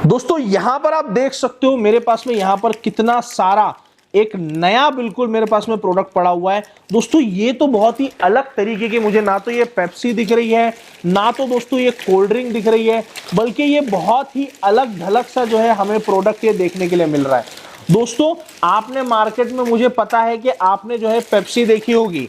दोस्तों यहां पर आप देख सकते हो मेरे पास में यहां पर कितना सारा एक नया बिल्कुल मेरे पास में प्रोडक्ट पड़ा हुआ है। दोस्तों ये तो बहुत ही अलग तरीके की, मुझे ना तो ये पेप्सी दिख रही है, ना तो दोस्तों ये कोल्ड ड्रिंक दिख रही है, बल्कि ये बहुत ही अलग ढलक सा जो है हमें प्रोडक्ट ये देखने के लिए मिल रहा है। दोस्तों आपने मार्केट में, मुझे पता है कि आपने जो है पेप्सी देखी होगी,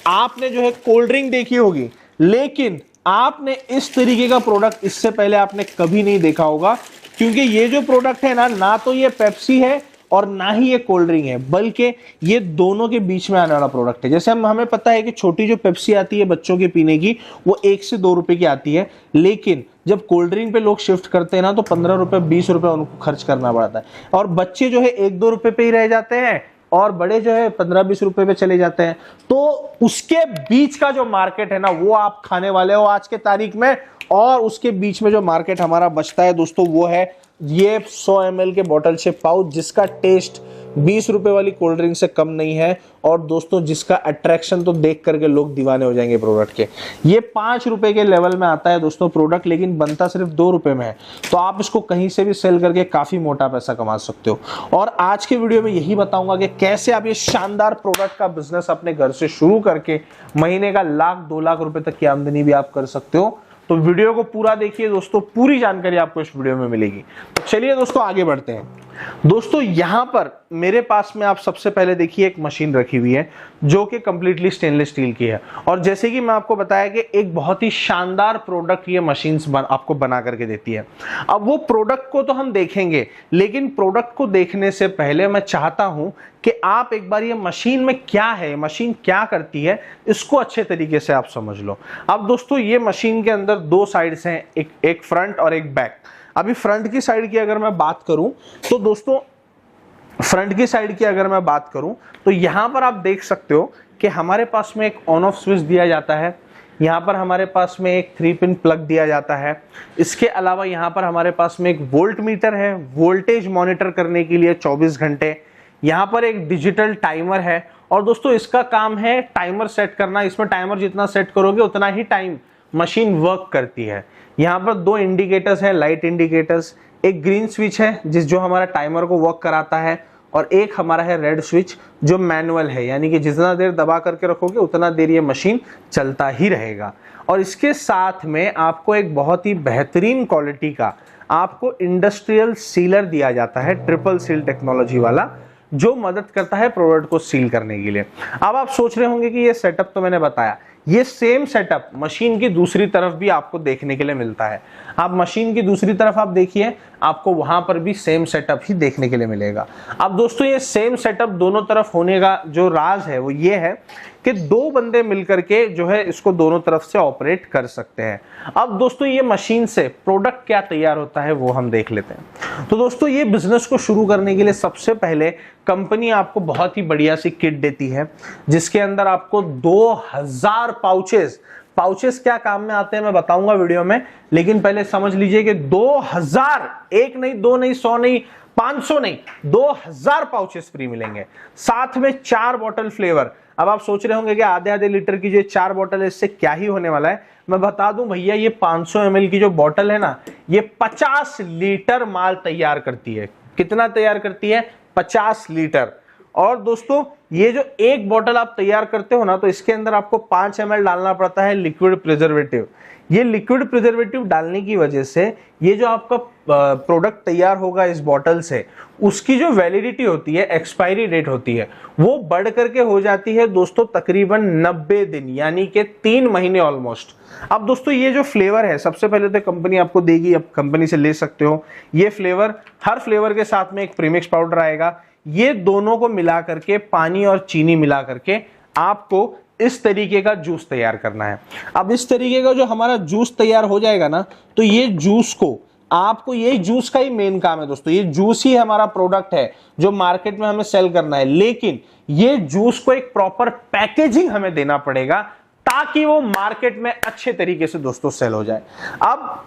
आपने जो है कोल्ड ड्रिंक देखी होगी, लेकिन आपने इस तरीके का प्रोडक्ट इससे पहले आपने कभी नहीं देखा होगा। क्योंकि ये जो प्रोडक्ट है ना तो ये पेप्सी है और ना ही ये कोल्ड ड्रिंक है, बल्कि ये दोनों के बीच में आने वाला प्रोडक्ट है। जैसे हमें पता है कि छोटी जो पेप्सी आती है बच्चों के पीने की, वो 1 से 2 रुपए की आती है, लेकिन जब कोल्ड ड्रिंक पे लोग शिफ्ट करते हैं ना तो 15 रुपए 20 रुपए उनको खर्च करना पड़ता है, और बच्चे जो है 1-2 रुपए पे ही रह जाते हैं और बड़े जो है 15-20 रुपए पे चले जाते हैं। तो उसके बीच का जो मार्केट है ना वो आप खाने वाले हो आज के तारीख में, और उसके बीच में जो मार्केट हमारा बचता है दोस्तों वो है ये 100 ml के बोतल से पाउच, जिसका टेस्ट 20 रुपए वाली कोल्ड ड्रिंक से कम नहीं है, और दोस्तों जिसका अट्रैक्शन तो देख करके लोग दीवाने हो जाएंगे प्रोडक्ट के। ये 5 रुपए के लेवल में आता है दोस्तों प्रोडक्ट, लेकिन बनता सिर्फ 2 रुपए में है, तो आप इसको कहीं से भी सेल करके काफी मोटा पैसा कमा सकते हो। और आज के वीडियो में यही बताऊंगा कि कैसे आप ये शानदार प्रोडक्ट का बिजनेस अपने घर से शुरू करके महीने का 1-2 लाख रुपए तक की आमदनी भी आप कर सकते हो। तो वीडियो को पूरा देखिए दोस्तों, पूरी जानकारी आपको इस वीडियो में मिलेगी। तो चलिए दोस्तों आगे बढ़ते हैं। दोस्तों यहां पर मेरे पास में आप सबसे पहले देखिए एक मशीन रखी हुई है जो कि कंप्लीटली स्टेनलेस स्टील की है, और जैसे कि मैं आपको बताया कि एक बहुत ही शानदार प्रोडक्ट ये मशीन आपको बना करके देती है। अब वो प्रोडक्ट को तो हम देखेंगे, लेकिन प्रोडक्ट को देखने से पहले मैं चाहता हूं कि आप एक बार ये मशीन में क्या है, मशीन क्या करती है, इसको अच्छे तरीके से आप समझ लो। अब दोस्तों ये मशीन के अंदर 2 साइड्स हैं, एक फ्रंट और एक बैक। अभी फ्रंट की साइड की अगर मैं बात करूं तो दोस्तों फ्रंट की साइड की अगर मैं बात करूं तो यहां पर आप देख सकते हो कि हमारे पास में एक ऑन ऑफ स्विच दिया जाता है, यहां पर हमारे पास में एक 3 पिन प्लग दिया जाता है। इसके अलावा यहां पर हमारे पास में एक वोल्ट मीटर है, वोल्टेज मॉनिटर करने के लिए 24 घंटे। यहां पर एक डिजिटल टाइमर है, और दोस्तों इसका काम है टाइमर सेट करना। इसमें टाइमर जितना सेट करोगे उतना ही टाइम मशीन वर्क करती है। यहाँ पर 2 इंडिकेटर्स हैं, लाइट इंडिकेटर्स, एक ग्रीन स्विच है जो हमारा टाइमर को वर्क कराता है, और एक हमारा है रेड स्विच जो मैनुअल है, यानी कि जितना देर दबा करके रखोगे उतना देर ये मशीन चलता ही रहेगा। और इसके साथ में आपको एक बहुत ही बेहतरीन क्वालिटी का आपको इंडस्ट्रियल सीलर दिया जाता है, ट्रिपल सील टेक्नोलॉजी वाला, जो मदद करता है प्रोडक्ट को सील करने के लिए। अब आप सोच रहे होंगे कि ये सेटअप तो मैंने बताया, ये सेम सेटअप मशीन की दूसरी तरफ भी आपको देखने के लिए मिलता है। आप मशीन की दूसरी तरफ आप देखिए, आपको वहां पर भी सेम सेटअप ही देखने के लिए मिलेगा। अब दोस्तों ये सेम सेटअप दोनों तरफ होने का जो राज है वो ये है कि 2 बंदे मिलकर के जो है इसको दोनों तरफ से ऑपरेट कर सकते हैं। अब दोस्तों ये मशीन से प्रोडक्ट क्या तैयार होता है वो हम देख लेते हैं। तो दोस्तों ये बिजनेस को शुरू करने के लिए सबसे पहले कंपनी आपको बहुत ही बढ़िया सी किट देती है, जिसके अंदर आपको 2000 पाउचेस क्या काम में आते हैं मैं बताऊंगा वीडियो में, लेकिन पहले समझ लीजिए कि 2000, 1 नहीं 2 नहीं 100 नहीं 500 नहीं 2000 पाउचेस फ्री मिलेंगे, साथ में 4 बॉटल फ्लेवर। अब आप सोच रहे होंगे कि आधे लीटर की जो 4 बॉटल है इससे क्या ही होने वाला है। मैं बता दूं भैया, ये 500 ml की जो बॉटल है ना, ये 50 लीटर माल तैयार करती है। कितना तैयार करती है? 50 लीटर। और दोस्तों ये जो एक बॉटल आप तैयार करते हो ना, तो इसके अंदर आपको 5 ml डालना पड़ता है लिक्विड प्रिजर्वेटिव। ये लिक्विड प्रिजर्वेटिव डालने की वजह से ये जो आपका प्रोडक्ट तैयार होगा इस बॉटल से, उसकी जो वैलिडिटी होती है, एक्सपायरी डेट होती है, वो बढ़ करके हो जाती है दोस्तों तकरीबन 90 दिन, यानी कि 3 महीने ऑलमोस्ट। अब दोस्तों ये जो फ्लेवर है, सबसे पहले तो कंपनी आपको देगी, अब कंपनी से ले सकते हो ये फ्लेवर। हर फ्लेवर के साथ में एक प्रीमिक्स पाउडर आएगा। ये दोनों को मिला करके, पानी और चीनी मिला करके आपको इस तरीके का जूस तैयार करना है। अब इस तरीके का जो हमारा जूस तैयार हो जाएगा ना, तो ये जूस को आपको, ये जूस का ही मेन काम है दोस्तों, ये जूस ही हमारा प्रोडक्ट है जो मार्केट में हमें सेल करना है, लेकिन ये जूस को एक प्रॉपर पैकेजिंग हमें देना पड़ेगा ताकि वो मार्केट में अच्छे तरीके से दोस्तों सेल हो जाए। अब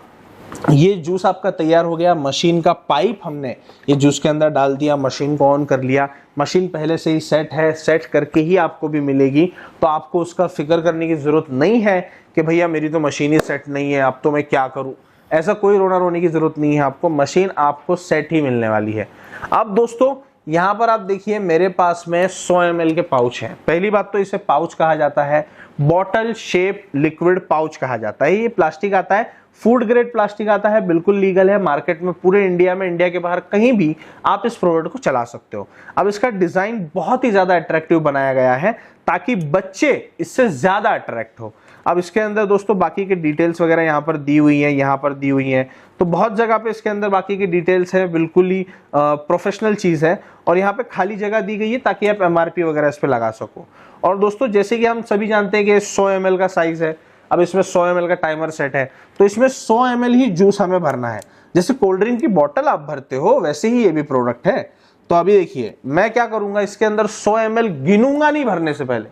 ये जूस आपका तैयार हो गया, मशीन का पाइप हमने ये जूस के अंदर डाल दिया, मशीन को ऑन कर लिया। मशीन पहले से ही सेट है, सेट करके ही आपको भी मिलेगी, तो आपको उसका फिक्र करने की जरूरत नहीं है कि भैया मेरी तो मशीन ही सेट नहीं है, अब तो मैं क्या करूं। ऐसा कोई रोना रोने की जरूरत नहीं है आपको, मशीन आपको सेट ही मिलने वाली है। अब दोस्तों यहां पर आप देखिए मेरे पास में 100 ml के पाउच हैं। पहली बात तो इसे पाउच कहा जाता है, बॉटल शेप लिक्विड पाउच कहा जाता है। ये प्लास्टिक आता है, फूड ग्रेड प्लास्टिक आता है, बिल्कुल लीगल है मार्केट में, पूरे इंडिया में, इंडिया के बाहर कहीं भी आप इस प्रोडक्ट को चला सकते हो। अब इसका डिजाइन बहुत ही ज्यादा अट्रैक्टिव बनाया गया है ताकि बच्चे इससे ज्यादा अट्रैक्ट हो। अब इसके अंदर दोस्तों बाकी के डिटेल्स वगैरह यहाँ पर दी हुई हैं, यहाँ पर दी हुई हैं, तो बहुत जगह पे इसके अंदर बाकी की डिटेल्स है, बिल्कुल ही प्रोफेशनल चीज है। और यहाँ पे खाली जगह दी गई है ताकि आप MRP वगैरह इस पे लगा सको। और दोस्तों जैसे कि हम सभी जानते हैं कि 100 ml का साइज है, अब इसमें 100 ml का टाइमर सेट है, तो इसमें 100 ml ही जूस हमें भरना है। जैसे कोल्ड ड्रिंक की बोतल आप भरते हो वैसे ही ये भी प्रोडक्ट है। तो अभी देखिए मैं क्या करूंगा, इसके अंदर 100 ml गिनूंगा नहीं भरने से पहले,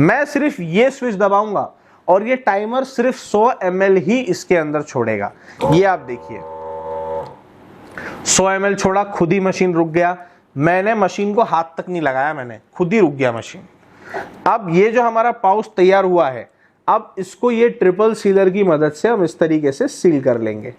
मैं सिर्फ ये स्विच दबाऊंगा और ये टाइमर सिर्फ 100 ml ही इसके अंदर छोड़ेगा। ये आप देखिए 100 ml छोड़ा, खुद ही मशीन रुक गया। मैंने मशीन को हाथ तक नहीं लगाया, मैंने खुद ही रुक गया मशीन। अब ये जो हमारा पाउच तैयार हुआ है, अब इसको ये ट्रिपल सीलर की मदद से हम इस तरीके से सील कर लेंगे।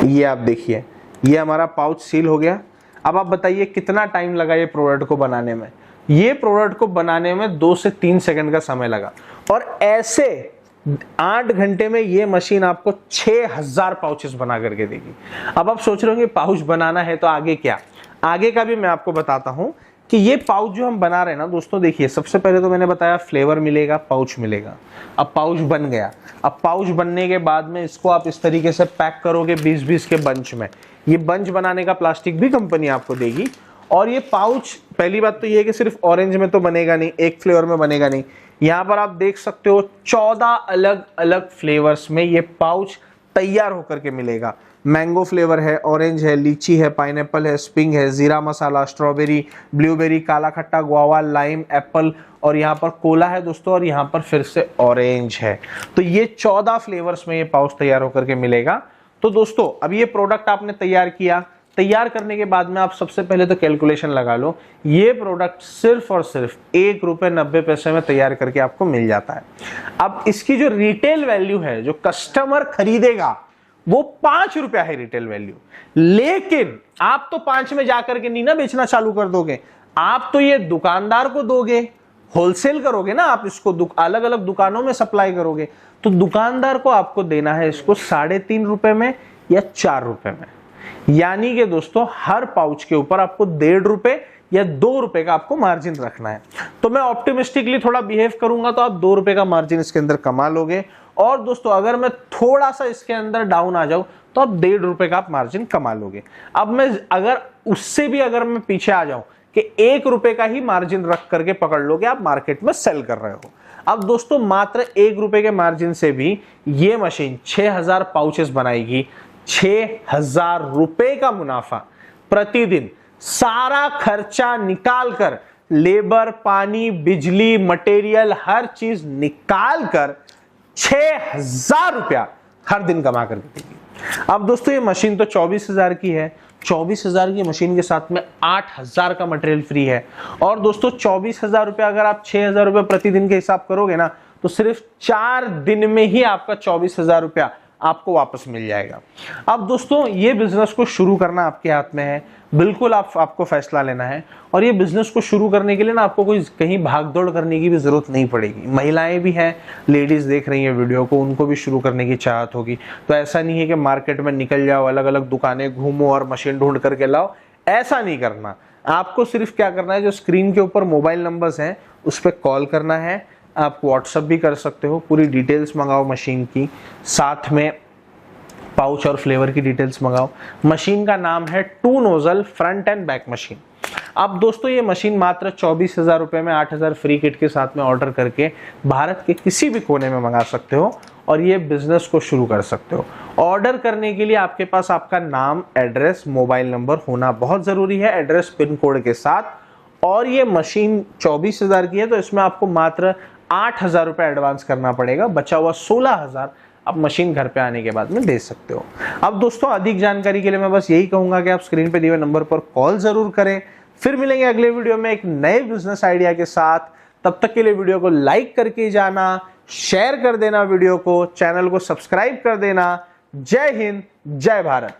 ये आप देखिए ये हमारा पाउच सील हो गया। अब आप बताइए कितना टाइम लगा ये प्रोडक्ट को बनाने में। ये प्रोडक्ट को बनाने में 2 से 3 सेकंड का समय लगा और ऐसे 8 घंटे में ये मशीन आपको 6000 पाउचेस बना करके देगी। अब आप सोच रहे होंगे पाउच बनाना है तो आगे क्या, आगे का भी मैं आपको बताता हूं कि ये पाउच जो हम बना रहे हैं ना दोस्तों, देखिए सबसे पहले तो मैंने बताया फ्लेवर मिलेगा, पाउच मिलेगा। अब पाउच बन गया, अब पाउच बनने के बाद में इसको आप इस तरीके से पैक करोगे 20-20 के बंच में। ये बंच बनाने का प्लास्टिक भी कंपनी आपको देगी। और ये पाउच, पहली बात तो ये है कि सिर्फ ऑरेंज में तो बनेगा नहीं, एक फ्लेवर में बनेगा नहीं। यहाँ पर आप देख सकते हो 14 अलग अलग फ्लेवर्स में ये पाउच तैयार होकर के मिलेगा। मैंगो फ्लेवर है, ऑरेंज है, लीची है, पाइनएप्पल है, स्प्रिंग है, जीरा मसाला, स्ट्रॉबेरी, ब्लूबेरी, काला खट्टा, गुआवा, लाइम, एप्पल और यहाँ पर कोला है दोस्तों, और यहाँ पर फिर से ऑरेंज है। तो ये 14 फ्लेवर्स में ये पाउच तैयार होकर के मिलेगा। तो दोस्तों अब ये प्रोडक्ट आपने तैयार किया, तैयार करने के बाद में आप सबसे पहले तो कैलकुलेशन लगा लो, ये प्रोडक्ट सिर्फ और सिर्फ ₹1.90 में तैयार करके आपको मिल जाता है। अब इसकी जो रिटेल वैल्यू है, जो कस्टमर खरीदेगा वो ₹5 है रिटेल वैल्यू। लेकिन आप तो 5 में जाकर के नहीं ना बेचना चालू कर दोगे, आप तो ये दुकानदार को दोगे, होलसेल करोगे ना आप इसको, अलग अलग दुकानों में सप्लाई करोगे। तो दुकानदार को आपको देना है इसको ₹3.5 में या ₹4 में। यानी कि दोस्तों हर पाउच के ऊपर आपको ₹1.5 या ₹2 का आपको मार्जिन रखना है। तो मैं ऑप्टिमिस्टिकली थोड़ा बिहेव करूंगा तो आप ₹2 का मार्जिन इसके अंदर कमा लोगे। और दोस्तों अगर मैं थोड़ा सा इसके अंदर डाउन आ जाऊं तो आप ₹1.5 का आप मार्जिन कमा लोगे। अब मैं अगर उससे भी अगर मैं पीछे आ जाऊं कि ₹1 का ही मार्जिन रख करके पकड़ लोगे, आप मार्केट में सेल कर रहे हो। अब दोस्तों मात्र ₹1 के मार्जिन से भी ये मशीन 6000 पाउचेस बनाएगी। ₹6000 का मुनाफा प्रतिदिन, सारा खर्चा निकाल कर, लेबर, पानी, बिजली, मटेरियल, हर चीज निकाल कर ₹6000 हर दिन कमा कर देगी। अब दोस्तों ये मशीन तो 24,000 की है, 24,000 की मशीन के साथ में 8,000 का मटेरियल फ्री है। और दोस्तों 24,000 अगर आप ₹6000 प्रतिदिन के हिसाब करोगे ना, तो सिर्फ 4 दिन में ही आपका ₹24,000 आपको वापस मिल जाएगा। अब दोस्तों ये बिजनेस को शुरू करना आपके हाथ में है, बिल्कुल आपको फैसला लेना है। और ये बिजनेस को शुरू करने के लिए ना आपको कोई कहीं भागदौड़ करने की भी जरूरत नहीं पड़ेगी। महिलाएं भी हैं, लेडीज देख रही हैं वीडियो को, उनको भी शुरू करने की चाहत होगी। तो ऐसा नहीं है कि मार्केट में निकल जाओ, अलग अलग दुकानें घूमो और मशीन ढूंढ करके लाओ, ऐसा नहीं करना। आपको सिर्फ क्या करना है, जो स्क्रीन के ऊपर मोबाइल नंबर्स हैं उस पर कॉल करना है। आप व्हाट्सएप भी कर सकते हो, पूरी डिटेल्स मंगाओ मशीन की, साथ में पाउच और फ्लेवर की डिटेल्स मंगाओ। मशीन का नाम है 2 nozzle front end back machine. अब दोस्तों ये मशीन मात्र 24,000 में 8,000 फ्री किट के साथ में ऑर्डर करके भारत के किसी भी कोने में मंगा सकते हो और ये बिजनेस को शुरू कर सकते हो। ऑर्डर करने के लिए आपके पास आपका नाम, एड्रेस, मोबाइल नंबर होना बहुत जरूरी है, एड्रेस पिन कोड के साथ। और ये मशीन 24,000 की है तो इसमें आपको मात्र ₹8,000 एडवांस करना पड़ेगा, बचा हुआ 16,000 आप मशीन घर पे आने के बाद में दे सकते हो। अब दोस्तों अधिक जानकारी के लिए मैं बस यही कहूंगा कि आप स्क्रीन पे दिए हुए नंबर पर कॉल जरूर करें। फिर मिलेंगे अगले वीडियो में एक नए बिजनेस आइडिया के साथ। तब तक के लिए वीडियो को लाइक करके जाना, शेयर कर देना वीडियो को, चैनल को सब्सक्राइब कर देना। जय हिंद, जय भारत।